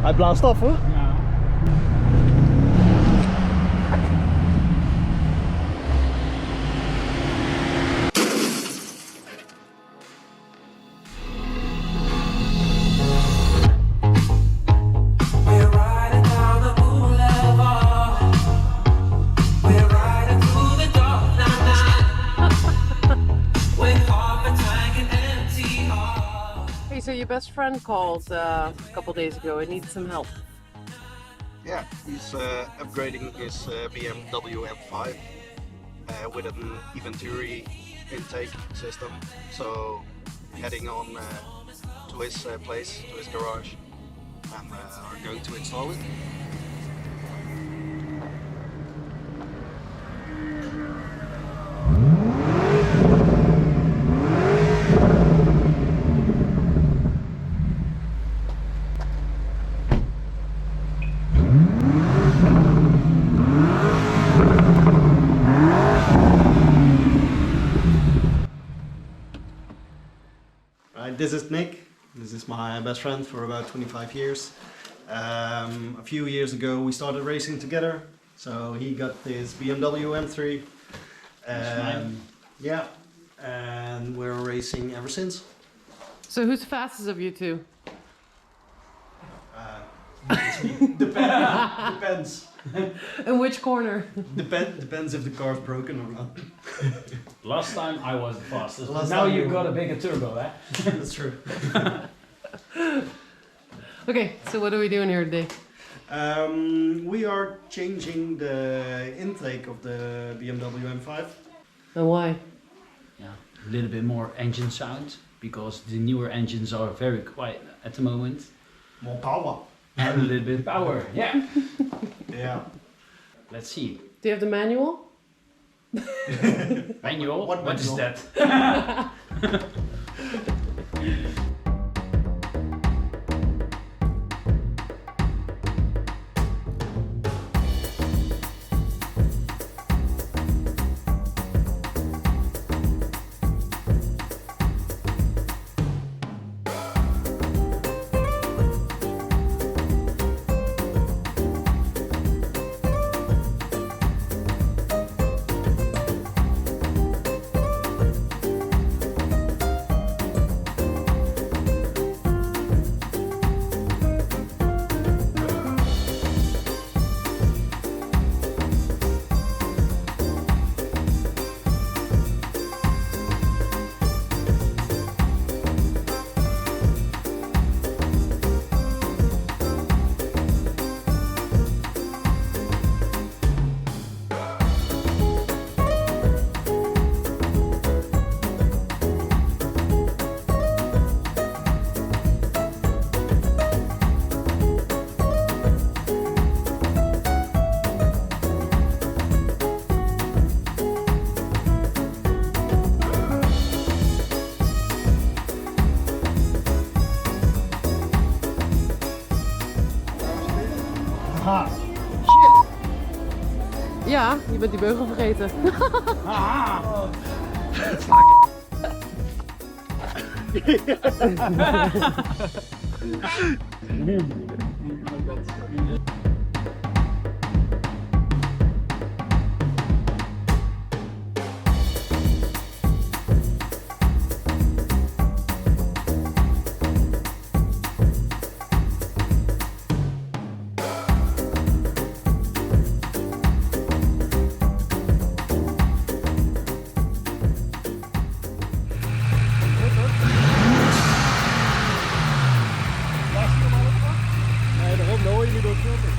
Hij blaast af hoor. Ja. So your best friend called a couple days ago and needs some help. Yeah, he's upgrading his BMW M5 with an Eventuri intake system. So heading on to his place, to his garage, and are going to install it. This is Nick. This is my best friend for about 25 years. A few years ago we started racing together. So he got this BMW M3. Yeah, and we're racing ever since. So who's fastest of you two? Depends. In which corner? Depends if the car's broken or not. Last time I was the fastest. Last Now time you you got were. a bigger turbo, eh? That's true. Okay, so what are we doing here today? We are changing the intake of the BMW M5. And why? Yeah, a little bit more engine sound because the newer engines are very quiet at the moment. More power. And a little bit of power, yeah. Yeah. Let's see. Do you have the manual? Manual? What is manual? that? Ha! Shit! Ja, je bent die beugel vergeten. Ah! Nee, daarom hoor je niet door het filter.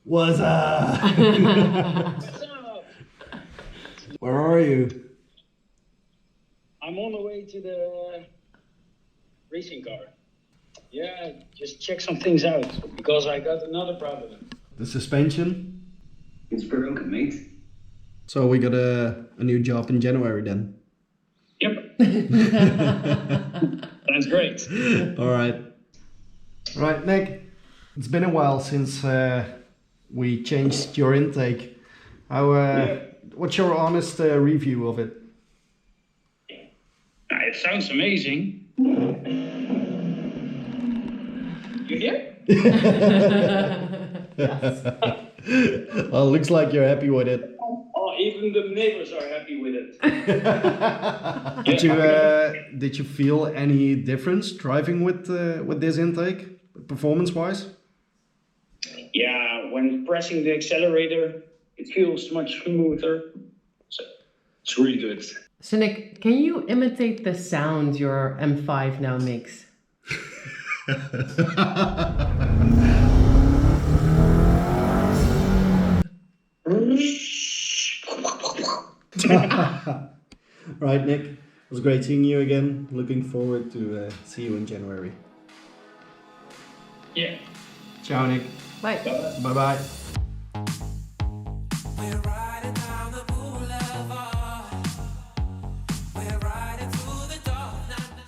What's up? Where are you? I'm on the way to the racing car. Yeah, just check some things out because I got another problem. The suspension. It's broken, mate. So we got a new job in January then. Yep. That's great. All right. Right, Nick. It's been a while since we changed your intake. How? What's your honest review of it? It sounds amazing. You hear? Well, looks like you're happy with it. Oh, even the neighbors are happy with it. Did you feel any difference driving with this intake, performance-wise? Yeah, when pressing the accelerator, it feels much smoother. So it's really good. So Nick, can you imitate the sound your M5 now makes? Right, Nick. It was great seeing you again. Looking forward to see you in January. Yeah. Ciao, Nick. Bye. Bye-bye.